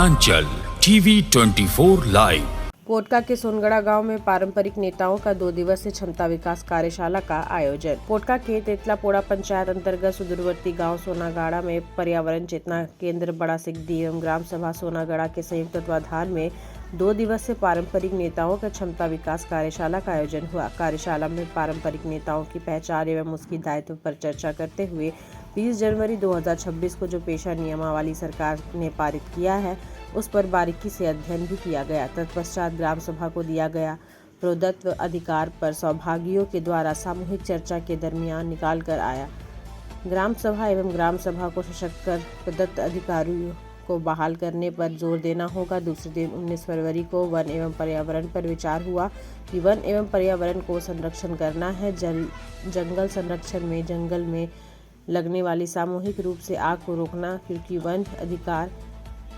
Uttaranchal TV 24 live. Potka के सोनगढ़ा गांव में पारंपरिक नेताओं का 2 दिवसीय क्षमता विकास कार्यशाला का आयोजन। पोटका के तेतलापोड़ा पंचायत अंतर्गत सुदूरवर्ती गांव सोनागाड़ा में पर्यावरण चेतना केंद्र बड़ा सिकदी एवं ग्राम सभा सोनागढ़ा के संयुक्त तत्वाधान में 2 दिवसीय पारंपरिक नेताओं का क्षमता विकास कार्यशाला का आयोजन हुआ। कार्यशाला में पारंपरिक नेताओं की पहचान एवं उसकी दायित्व पर चर्चा करते हुए 20 जनवरी 2026 को जो पेशा नियमावली सरकार ने पारित किया है उस पर बारीकी से अध्ययन भी किया गया। तत्पश्चात ग्राम सभा को दिया गया प्रदत्त अधिकार पर सौभागियों के द्वारा सामूहिक चर्चा के दरमियान निकाल कर आया। ग्राम सभा एवं ग्राम सभा को सशक्त कर प्रदत्त अधिकारियों को बहाल करने पर जोर देना होगा। दूसरे दिन 19 फरवरी को वन एवं पर्यावरण पर विचार हुआ कि वन एवं पर्यावरण को संरक्षण करना है। जंगल संरक्षण में जंगल में लगने वाली सामूहिक रूप से आग को रोकना, क्योंकि वन अधिकार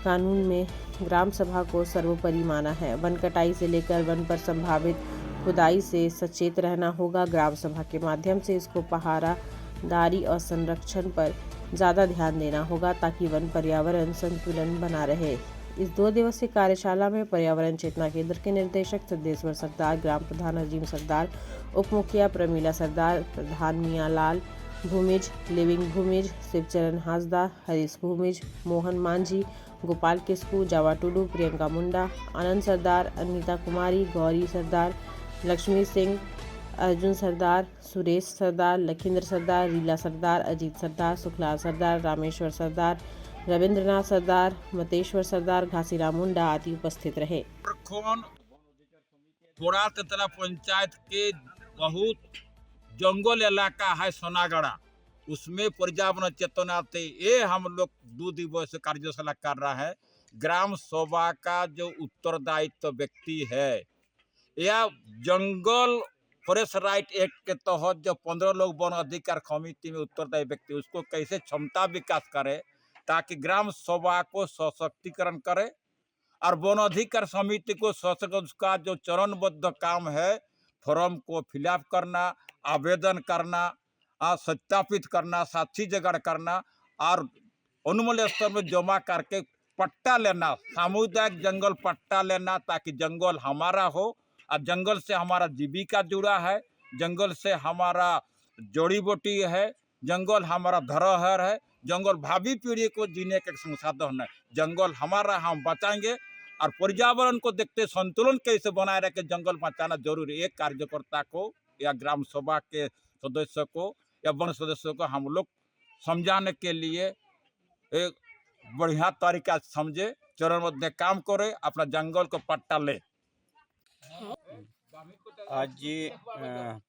कानून में ग्राम सभा को सर्वोपरि माना है। वन कटाई से लेकर वन पर संभावित खुदाई से सचेत रहना होगा। ग्राम सभा के माध्यम से इसको पहरादारी और संरक्षण पर ज़्यादा ध्यान देना होगा ताकि वन पर्यावरण संतुलन बना रहे। इस 2 दिवसीय कार्यशाला में पर्यावरण चेतना केंद्र के निदेशक सिद्धेश्वर सरदार, ग्राम प्रधान अजीम सरदार, उप मुखिया प्रमीला सरदार, प्रधान मियाँ लाल भूमिज, लिविंग भूमिज, शिवचरण हांसदा, हरीश भूमिज, मोहन मांझी, गोपाल किस्कू, जावा टुडू, प्रियंका मुंडा, आनंद सरदार, अनीता कुमारी, गौरी सरदार, लक्ष्मी सिंह, अर्जुन सरदार, सुरेश सरदार, लखींद्र सरदार, रीला सरदार, अजीत सरदार, सुखलाल सरदार, रामेश्वर सरदार, रविंद्रनाथ सरदार, मतेश्वर सरदार, घासीराम मुंडा आदि उपस्थित रहे। थोड़ा तेतला पंचायत के बहुत जंगल इलाका है सोनागढ़ा, उसमें पर्यावरण चेतना थे ये हम लोग 2 दिवसीय कार्यशाला कर रहा है। ग्राम सभा का जो उत्तरदायित्व व्यक्ति है या जंगल फॉरेस्ट राइट एक्ट के तहत जो 15 लोग वन अधिकार समिति में उत्तरदायी व्यक्ति उसको कैसे क्षमता विकास करे ताकि ग्राम सभा को सशक्तिकरण करे और वन अधिकार समिति को उसका जो चरणबद्ध काम है, फॉर्म को फिलअप करना, आवेदन करना, सत्यापित करना, साक्षी जगड़ करना और अनुमूल्य स्तर में जमा करके पट्टा लेना, सामुदायिक जंगल पट्टा लेना ताकि जंगल हमारा हो और जंगल से हमारा जीविका जुड़ा है, जंगल से हमारा जड़ी बूटी है, जंगल हमारा धरोहर है, जंगल भावी पीढ़ी को जीने का संसाधन है। जंगल हमारा, हम बचाएंगे और पर्यावरण को देखते संतुलन कैसे बनाए रखे जंगल बचाना जरूरी है। एक कार्यकर्ता को या ग्राम सभा के सदस्य को या वन सदस्यों को हम लोग समझाने के लिए एक बढ़िया तरीका समझे, चरणबद्ध काम करे, अपना जंगल को पट्टा ले। आज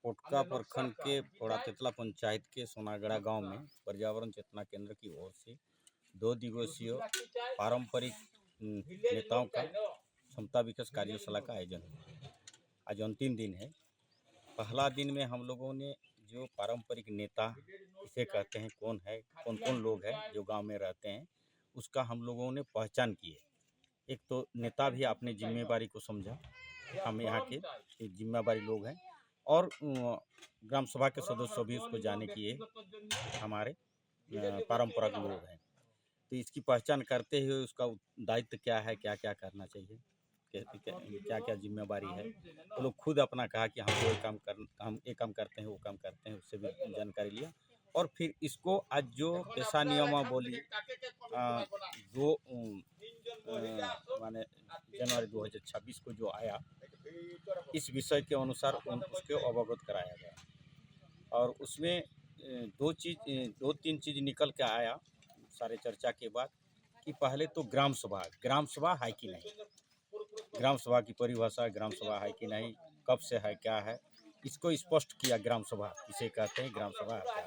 पोटका प्रखंड के पोड़ा तेतला पंचायत के सोनागढ़ा गांव में पर्यावरण चेतना केंद्र की ओर से 2 दिवसीय पारंपरिक नेताओं का क्षमता विकास कार्यशाला का आयोजन हुआ। आज अंतिम दिन है। पहला दिन में हम लोगों ने जो पारंपरिक नेता किसे कहते हैं, कौन है, कौन कौन लोग हैं जो गांव में रहते हैं, उसका हम लोगों ने पहचान की है। एक तो नेता भी अपने जिम्मेवारी को समझा, हम यहाँ के एक जिम्मेवारी लोग हैं और ग्राम सभा के सदस्य भी उसको जाने की हमारे पारंपरिक लोग हैं। तो इसकी पहचान करते हुए उसका दायित्व क्या है, क्या क्या करना चाहिए, क्या क्या जिम्मेवारी है, तो लोग खुद अपना कहा कि हम ये काम करते हैं, वो काम करते हैं, उससे भी जानकारी लिया। और फिर इसको आज जो पेशा नियमावली 2 माने जनवरी 2026 को जो आया, इस विषय के अनुसार उसको अवगत कराया गया और उसमें 2-3 चीज़ निकल के आया सारे चर्चा के बाद कि पहले तो ग्राम सभा है कि नहीं, ग्राम सभा की परिभाषा, ग्राम सभा है कि नहीं, कब से है, क्या है, इसको स्पष्ट किया। ग्राम सभा किसे कहते हैं, ग्राम सभा क्या है,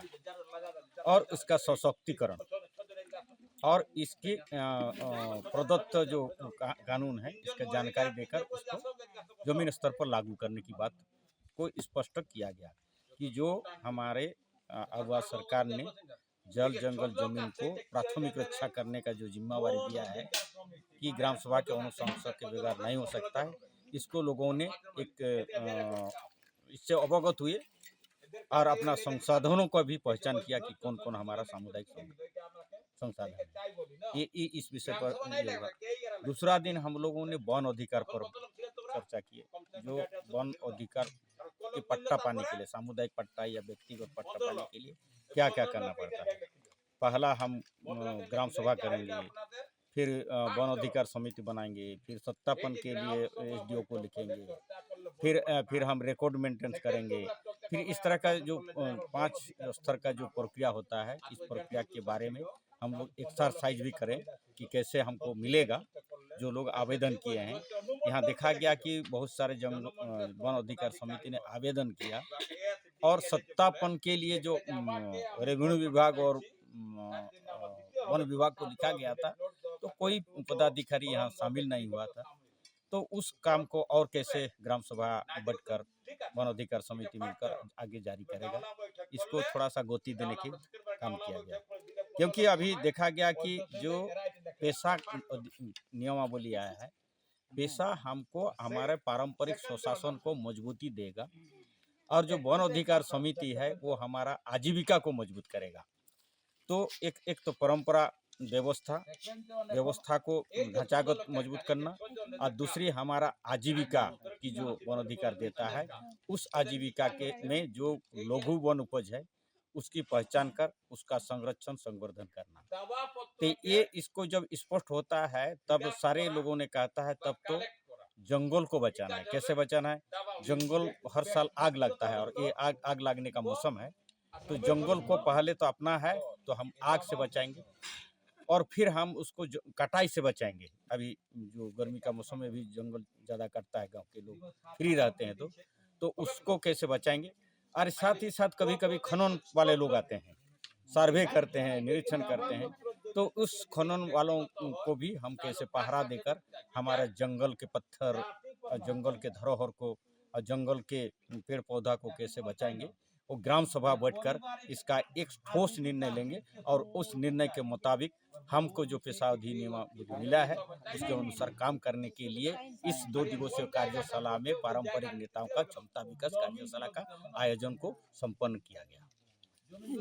और इसका सशक्तिकरण और इसके प्रदत्त जो कानून है इसका जानकारी देकर उसको जमीन स्तर पर लागू करने की बात को स्पष्ट किया गया कि जो हमारे अगवा सरकार ने जल जंगल जमीन को प्राथमिक रक्षा करने का जो जिम्मेवारी दिया है कि ग्राम सभा के अनुशंसा के बगैर नहीं हो सकता है, इसको लोगों ने एक इससे अवगत हुए और अपना संसाधनों का भी पहचान किया कि कौन कौन हमारा सामुदायिक संसाधन है। ये इस विषय पर दूसरा दिन हम लोगों ने वन अधिकार पर चर्चा की, जो वन अधिकार के पट्टा पाने के लिए, सामुदायिक पट्टा या व्यक्तिगत पट्टा पाने के लिए क्या क्या करना पड़ता है। पहला हम ग्राम सभा करेंगे, फिर वन अधिकार समिति बनाएंगे, फिर सत्यापन के लिए एसडीओ को लिखेंगे, फिर हम रिकॉर्ड मेंटेनेंस करेंगे। फिर इस तरह का जो 5 स्तर का जो प्रक्रिया होता है, इस प्रक्रिया के बारे में हम लोग एक्सरसाइज भी करें कि कैसे हमको मिलेगा। जो लोग आवेदन किए हैं, यहाँ देखा गया कि बहुत सारे वन अधिकार समिति ने आवेदन किया और सत्यापन के लिए जो रेवेन्यू विभाग और वन विभाग को लिखा गया था, तो कोई पदाधिकारी यहाँ शामिल नहीं हुआ था। तो उस काम को और कैसे ग्राम सभा बैठकर वन अधिकार समिति मिलकर आगे जारी करेगा, इसको थोड़ा सा गति देने की काम किया गया। क्योंकि अभी देखा गया कि जो पेशा नियमावली आया है, पेशा हमको हमारे पारंपरिक स्वशासन को मजबूती देगा और जो वन अधिकार समिति है वो हमारा आजीविका को मजबूत करेगा। तो एक तो परंपरा व्यवस्था को ढांचागत मजबूत करना, और दूसरी हमारा आजीविका की जो वन अधिकार देता है, उस आजीविका के में जो लघु वन उपज है उसकी पहचान कर उसका संरक्षण संवर्धन करना। तो ये इसको जब स्पष्ट होता है तब सारे लोगों ने कहता है तब तो जंगल को बचाना है। कैसे बचाना है? जंगल हर साल आग लगता है और ये आग लगने का मौसम है, तो जंगल को पहले तो अपना है तो हम आग से बचाएंगे और फिर हम उसको कटाई से बचाएंगे। अभी जो गर्मी का मौसम में भी जंगल ज़्यादा कटता है, गांव के लोग फ्री रहते हैं तो उसको कैसे बचाएंगे। और साथ ही साथ कभी कभी खनन वाले लोग आते हैं, सर्वे करते हैं, निरीक्षण करते हैं, तो उस खनन वालों को भी हम कैसे पहरा देकर हमारे जंगल के पत्थर, जंगल के धरोहर को और जंगल के पेड़ पौधा को कैसे बचाएंगे। वो ग्राम सभा बैठकर इसका एक ठोस निर्णय लेंगे और उस निर्णय के मुताबिक हमको जो पेशा अधिनियम मिला है उसके अनुसार काम करने के लिए इस 2 दिवसीय कार्यशाला में पारंपरिक नेताओं का क्षमता विकास कार्यशाला का आयोजन को संपन्न किया गया।